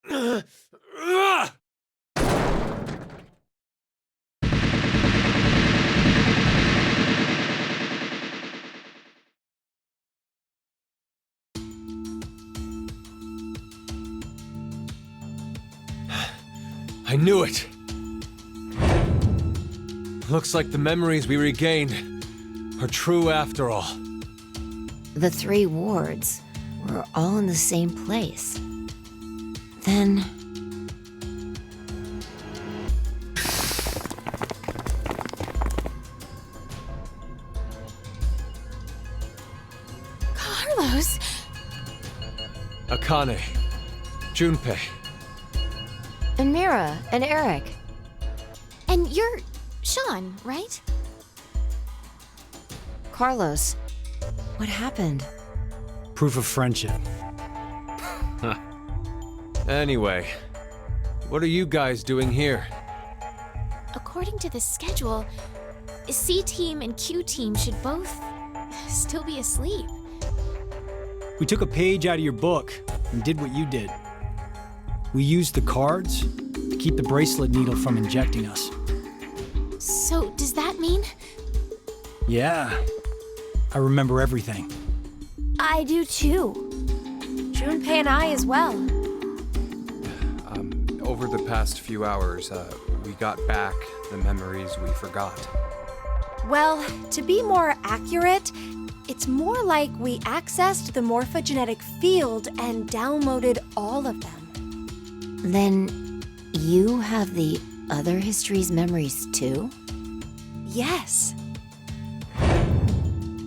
I knew it! Looks like the memories we regained are true after all. The 3 wards were all in the same place. Then... Carlos! Akane. Junpei. And Mira, and Eric. And you're Sean, right? Carlos, what happened? Proof of friendship. Anyway, what are you guys doing here? According to the schedule, C-Team and Q-Team should both still be asleep. We took a page out of your book and did what you did. We used the cards to keep the bracelet needle from injecting us. So, does that mean? Yeah, I remember everything. I do too. Junpei and I as well. Over the past few hours, we got back the memories we forgot. Well, to be more accurate, it's more like we accessed the morphogenetic field and downloaded all of them. Then you have the other history's memories too? Yes.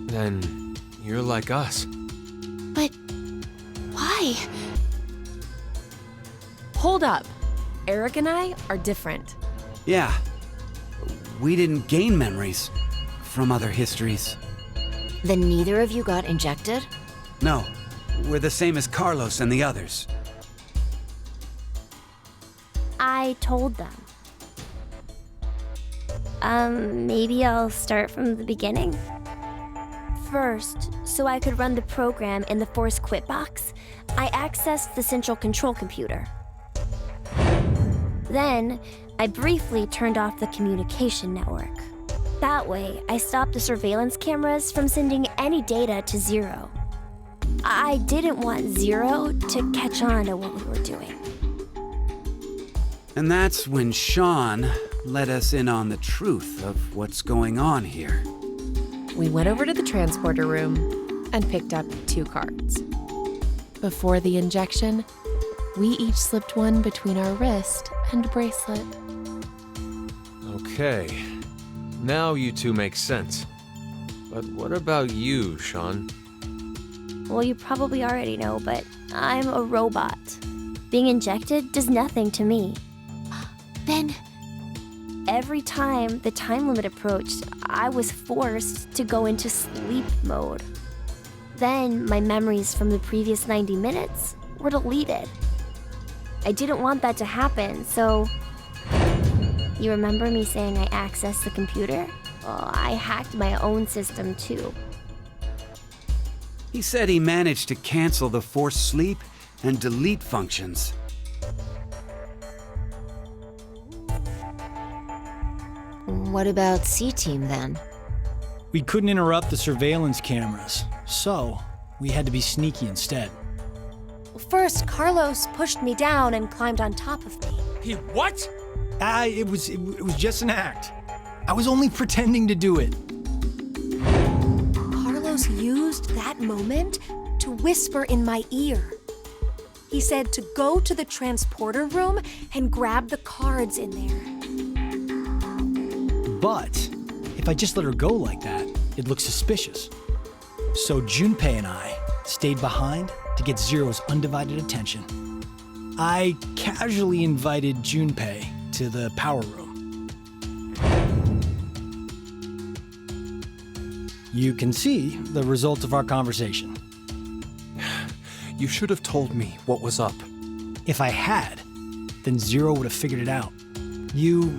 Then you're like us. But why? Hold up. Eric and I are different. Yeah. We didn't gain memories from other histories. Then neither of you got injected? No, we're the same as Carlos and the others. I told them. Maybe I'll start from the beginning? First, so I could run the program in the Force Quit box, I accessed the central control computer. Then, I briefly turned off the communication network. That way, I stopped the surveillance cameras from sending any data to Zero. I didn't want Zero to catch on to what we were doing. And that's when Sean let us in on the truth of what's going on here. We went over to the transporter room and picked up 2 cards. Before the injection, we each slipped one between our wrist and bracelet. Okay. Now you two make sense. But what about you, Sean? Well, you probably already know, but I'm a robot. Being injected does nothing to me. Then Every time the time limit approached, I was forced to go into sleep mode. Then my memories from the previous 90 minutes were deleted. I didn't want that to happen, so... You remember me saying I accessed the computer? Well, I hacked my own system too. He said he managed to cancel the force sleep and delete functions. What about C-Team then? We couldn't interrupt the surveillance cameras, so we had to be sneaky instead. First, Carlos pushed me down and climbed on top of me. He what? It was just an act. I was only pretending to do it. Carlos used that moment to whisper in my ear. He said to go to the transporter room and grab the cards in there. But if I just let her go like that, it looks suspicious. So Junpei and I stayed behind to get Zero's undivided attention. I casually invited Junpei to the power room. You can see the result of our conversation. You should have told me what was up. If I had, then Zero would have figured it out. You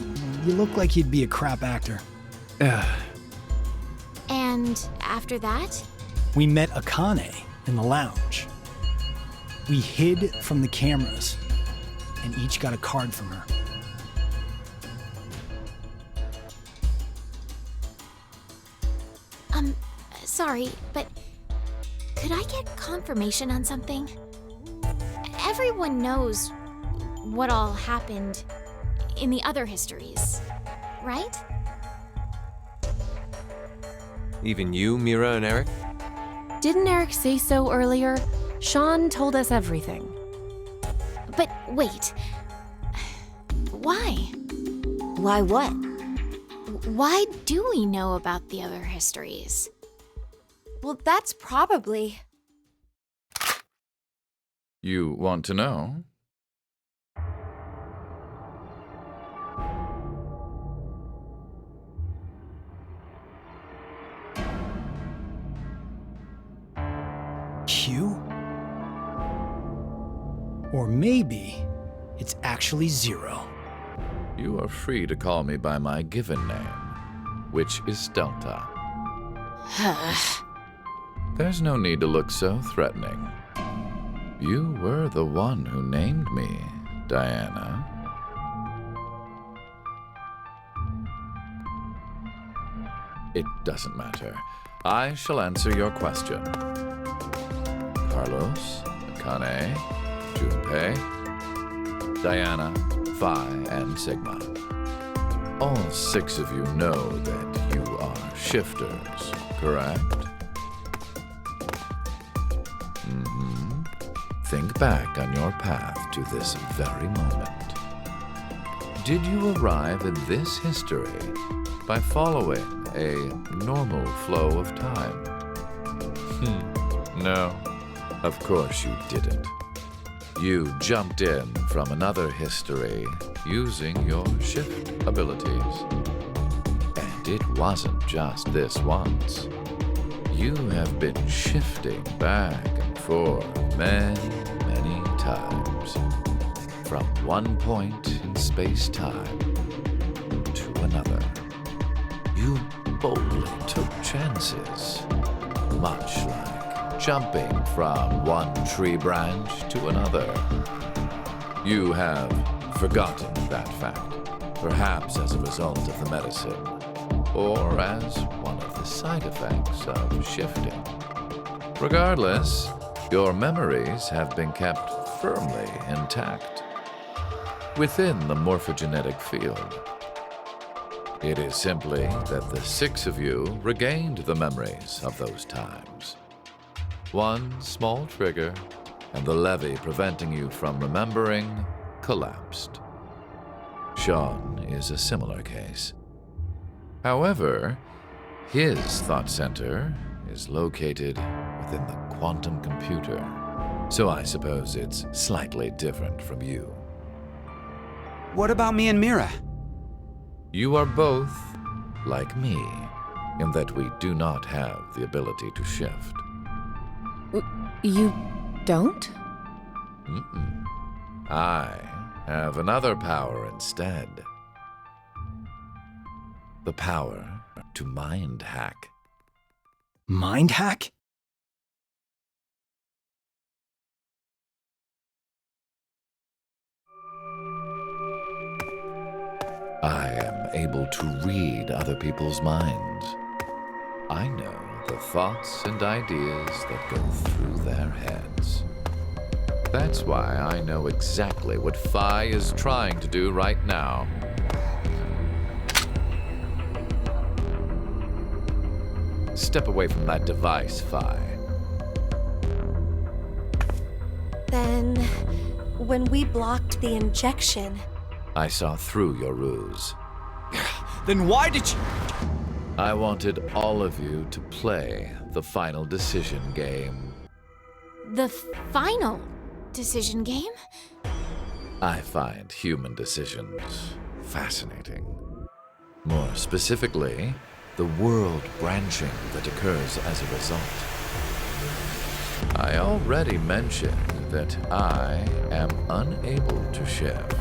look like you'd be a crap actor. And after that? We met Akane in the lounge. We hid from the cameras and each got a card from her. Sorry, but could I get confirmation on something? Everyone knows what all happened in the other histories, right? Even you, Mira and Eric? Didn't Eric say so earlier? Sean told us everything. But wait. Why? Why what? Why do we know about the other histories? Well, that's probably. You want to know? Q? Or maybe it's actually Zero. You are free to call me by my given name, which is Delta. There's no need to look so threatening. You were the one who named me, Diana. It doesn't matter. I shall answer your question. Carlos, Akane, Junpei, Diana, Phi, and Sigma. All 6 of you know that you are shifters, correct? Think back on your path to this very moment. Did you arrive in this history by following a normal flow of time? No, of course you didn't. You jumped in from another history using your shift abilities. And it wasn't just this once. You have been shifting back and forth many times. From one point in space-time to another. You boldly took chances, much like jumping from one tree branch to another. You have forgotten that fact, perhaps as a result of the medicine, or as one of the side effects of shifting. Regardless, your memories have been kept firmly intact within the morphogenetic field. It is simply that the 6 of you regained the memories of those times. One small trigger, and the levee preventing you from remembering collapsed. Sean is a similar case. However, his thought center is located within the quantum computer, so I suppose it's slightly different from you. What about me and Mira? You are both like me, in that we do not have the ability to shift. You don't? I have another power instead. The power to mind hack. Mind hack? I am able to read other people's minds. I know the thoughts and ideas that go through their heads. That's why I know exactly what Phi is trying to do right now. Step away from that device, Phi. Then, when we blocked the injection, I saw through your ruse. Then why did you... I wanted all of you to play the final decision game. The final decision game? I find human decisions fascinating. More specifically, the world branching that occurs as a result. I already mentioned that I am unable to shift.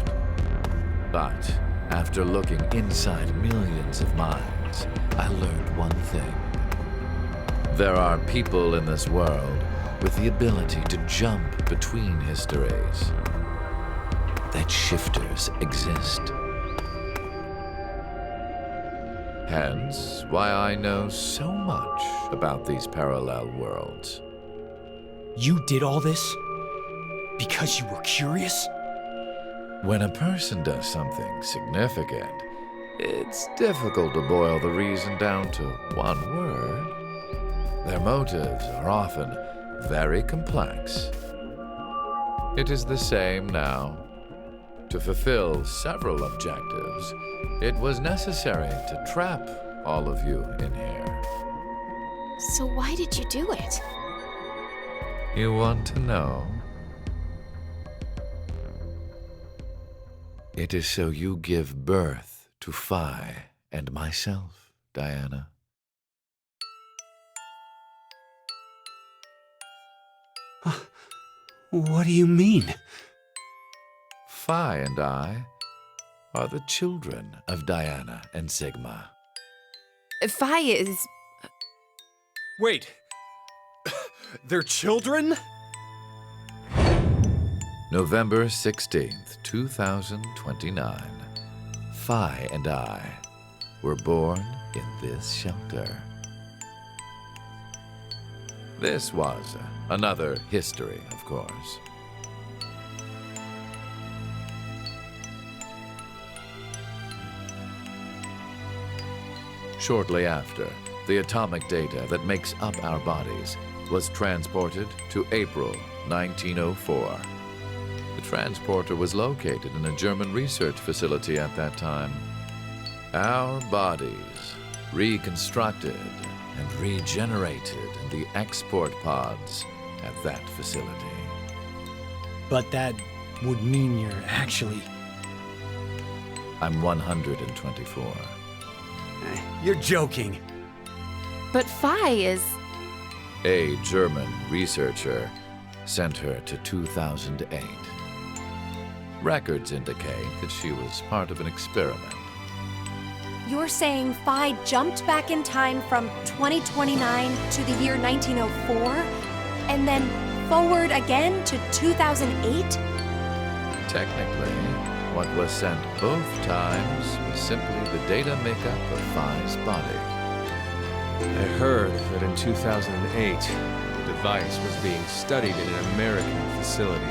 But after looking inside millions of minds, I learned one thing. There are people in this world with the ability to jump between histories. that shifters exist. Hence, why I know so much about these parallel worlds. You did all this because you were curious? When a person does something significant, it's difficult to boil the reason down to one word. Their motives are often very complex. It is the same now. To fulfill several objectives, it was necessary to trap all of you in here. So why did you do it? You want to know? It is so you give birth to Phi and myself, Diana. What do you mean? Phi and I are the children of Diana and Sigma. Phi is... Wait! They're children? November 16th, 2029. Phi and I were born in this shelter. This was another history, of course. Shortly after, the atomic data that makes up our bodies was transported to April 1904. The transporter was located in a German research facility at that time. Our bodies reconstructed and regenerated in the export pods at that facility. But that would mean you're actually... I'm 124. You're joking. But Phi is... A German researcher sent her to 2008. Records indicate that she was part of an experiment. You're saying Phi jumped back in time from 2029 to the year 1904, and then forward again to 2008? Technically, what was sent both times was simply the data makeup of Phi's body. I heard that in 2008, the device was being studied in an American facility.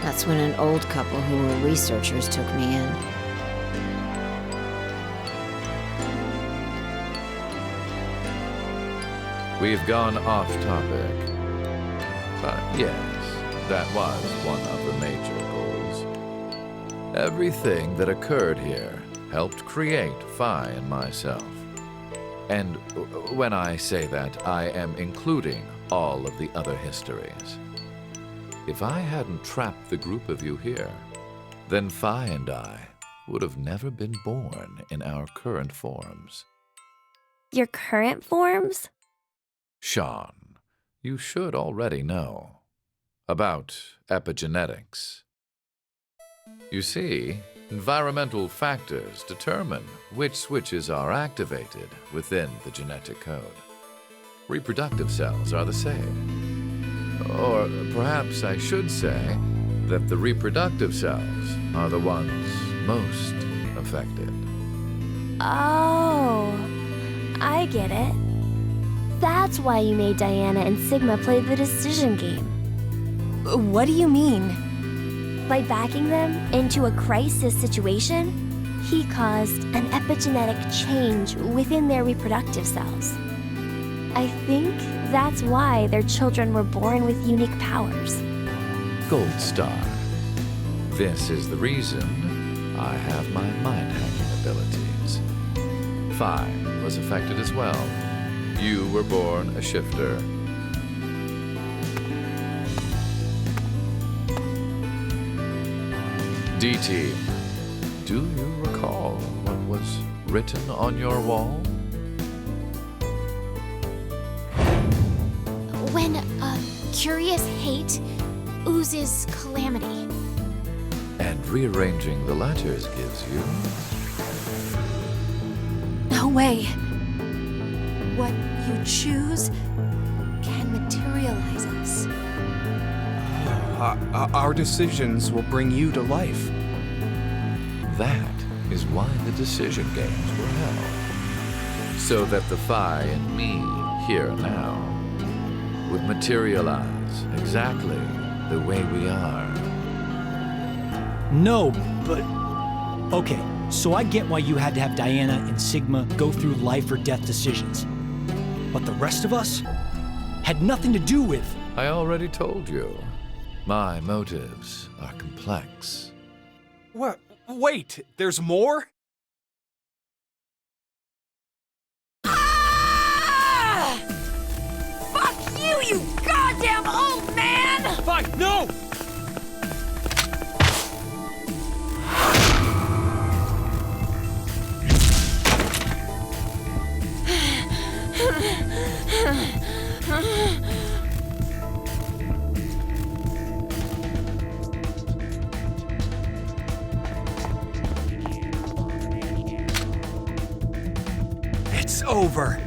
That's when an old couple who were researchers took me in. We've gone off topic. But yes, that was one of the major goals. Everything that occurred here helped create Phi and myself. And when I say that, I am including all of the other histories. If I hadn't trapped the group of you here, then Phi and I would have never been born in our current forms. Your current forms? Sean, you should already know about epigenetics. You see, environmental factors determine which switches are activated within the genetic code. Reproductive cells are the same. Or perhaps I should say that the reproductive cells are the ones most affected. Oh, I get it. That's why you made Diana and Sigma play the decision game. What do you mean? By backing them into a crisis situation, he caused an epigenetic change within their reproductive cells. I think that's why their children were born with unique powers. Gold Star. This is the reason I have my mind-hacking abilities. Phi was affected as well. You were born a shifter. DT, do you recall what was written on your wall? When a curious hate oozes calamity. And rearranging the letters gives you... No way. What you choose can materialize us. Our decisions will bring you to life. That is why the decision games were held. So that the Phi and me, here and now, would materialize exactly the way we are. No, but... Okay, so I get why you had to have Diana and Sigma go through life or death decisions. But the rest of us had nothing to do with... I already told you. My motives are complex. What? Wait, there's more? Fuck you, you goddamn old man! Fine, no! It's over.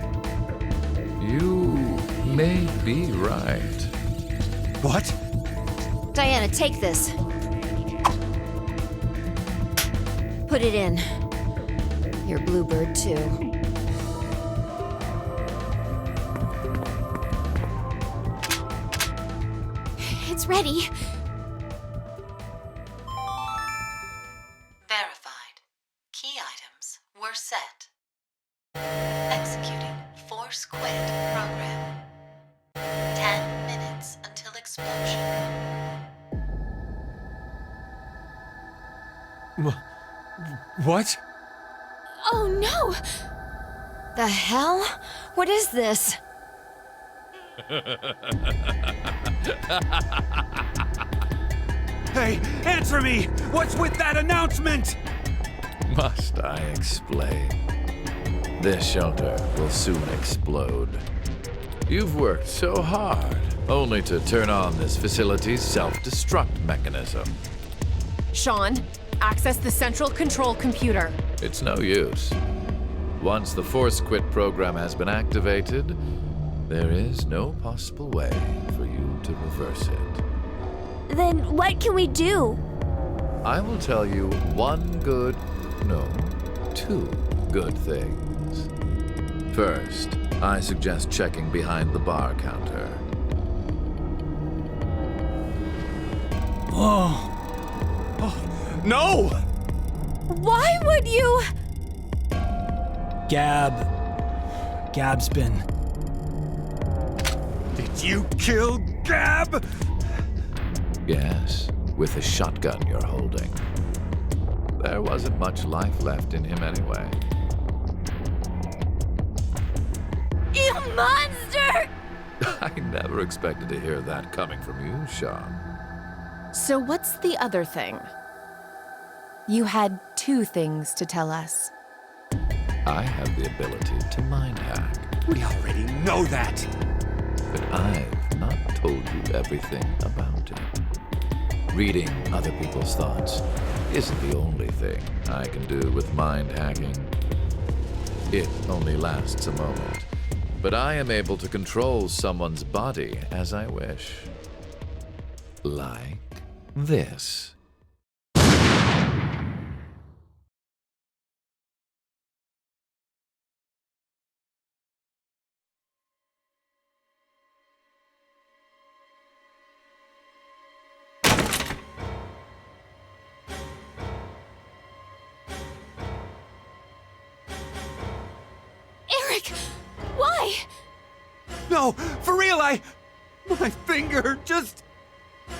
You may be right. What? Diana, take this. Put it in. Your bluebird, too. It's ready. Verified. Key items were set. Executing Force Quit program. 10 minutes until explosion. What? Oh no! The hell? What is this? Hey, answer me! What's with that announcement? Must I explain? This shelter will soon explode. You've worked so hard, only to turn on this facility's self-destruct mechanism. Sean, access the central control computer. It's no use. Once the Force Quit program has been activated, there is no possible way for you to reverse it. Then what can we do? I will tell you two good things. First, I suggest checking behind the bar counter. No! Why would you? Gab's been... Did you kill Gab? Yes, with the shotgun you're holding. There wasn't much life left in him anyway. You monster! I never expected to hear that coming from you, Sean. So what's the other thing? You had two things to tell us. I have the ability to mind hack, We already know that. but I've not told you everything about it. Reading other people's thoughts isn't the only thing I can do with mind hacking. It only lasts a moment, but I am able to control someone's body as I wish. Like this. Eric! Why? No, for real, my finger just...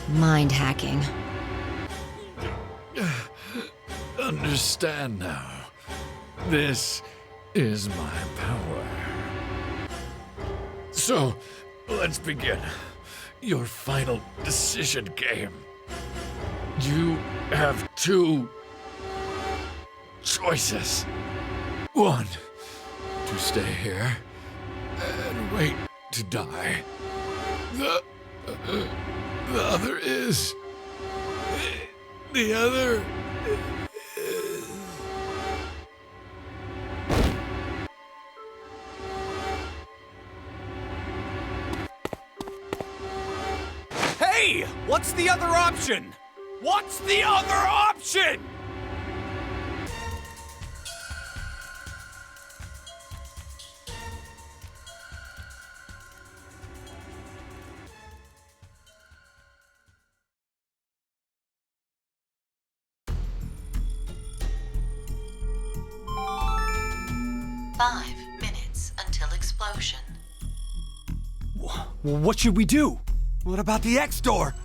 Mind hacking. Understand now. This is my power. So, let's begin. Your final decision game. You have two choices. One, to stay here and wait to die. The other is... The other... Hey! Hey! What's the other option? What's the other option? Five minutes until explosion. What should we do? What about the X door?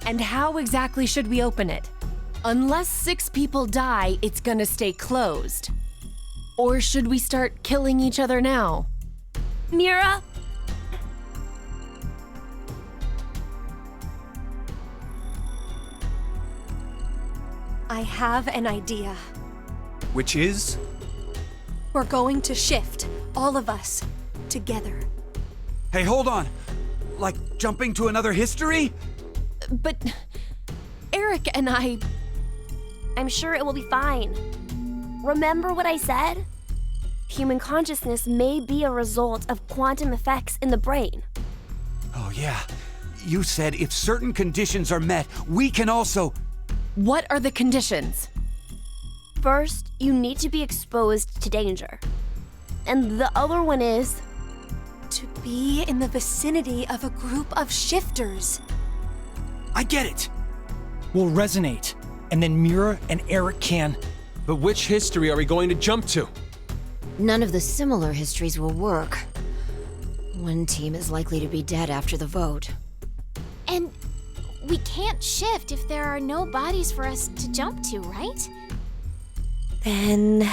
And how exactly should we open it? Unless 6 people die, it's gonna stay closed. Or should we start killing each other now? Mira? I have an idea. Which is? We're going to shift, all of us, together. Hey, hold on. Like jumping to another history? But Eric and I'm sure it will be fine. Remember what I said? Human consciousness may be a result of quantum effects in the brain. Oh, yeah. You said if certain conditions are met, we can also. What are the conditions? First, you need to be exposed to danger. And the other one is To be in the vicinity of a group of shifters. I get it. We'll resonate, and then Mira and Eric can. But which history are we going to jump to? None of the similar histories will work. One team is likely to be dead after the vote. And we can't shift if there are no bodies for us to jump to, right? Then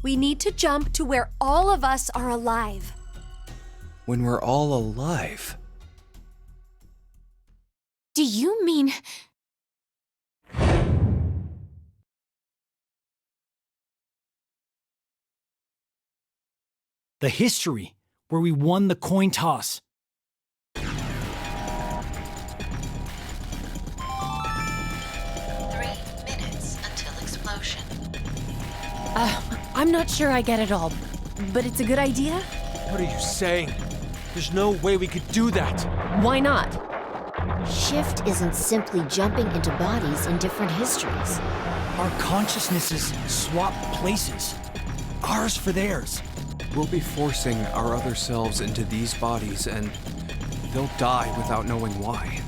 we need to jump to where all of us are alive. When we're all alive. Do you mean... The history where we won the coin toss. 3 minutes until explosion. I'm not sure I get it all, but it's a good idea? What are you saying? There's no way we could do that. Why not? Shift isn't simply jumping into bodies in different histories. Our consciousnesses swap places. Ours for theirs. We'll be forcing our other selves into these bodies, and they'll die without knowing why.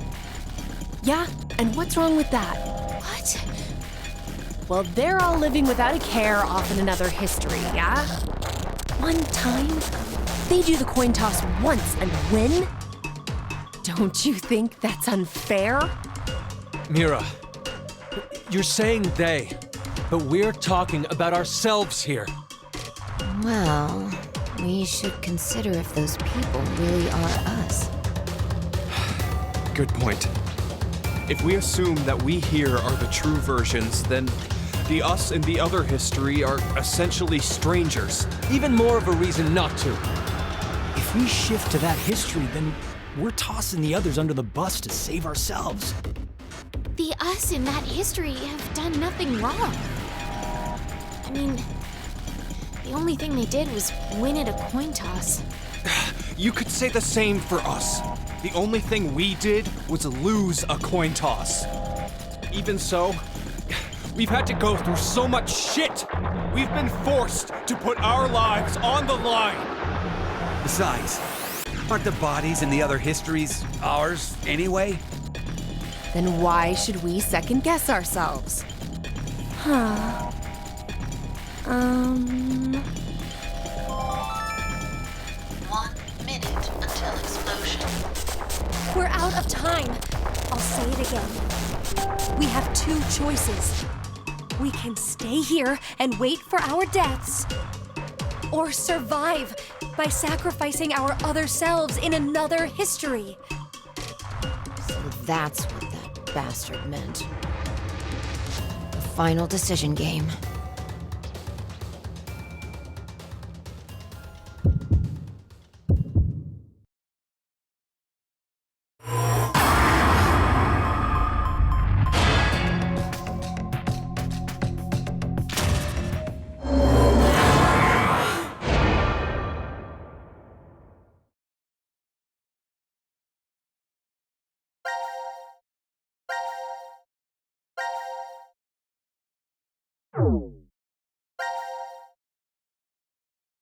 Yeah, and what's wrong with that? What? Well, they're all living without a care off in another history, yeah? One time, they do the coin toss once and win? Don't you think that's unfair? Mira, you're saying they, but we're talking about ourselves here. Well, we should consider if those people really are us. Good point. If we assume that we here are the true versions, then the us in the other history are essentially strangers. Even more of a reason not to. If we shift to that history, then we're tossing the others under the bus to save ourselves. The us in that history have done nothing wrong. I mean, the only thing they did was win at a coin toss. You could say the same for us. The only thing we did was lose a coin toss. Even so, we've had to go through so much shit. We've been forced to put our lives on the line. Besides, aren't the bodies in the other histories ours anyway? Then why should we second guess ourselves? Huh. 1 minute until explosion. We're out of time. I'll say it again. We have 2 choices. We can stay here and wait for our deaths, or survive by sacrificing our other selves in another history. So that's what that bastard meant. The final decision game. Wow.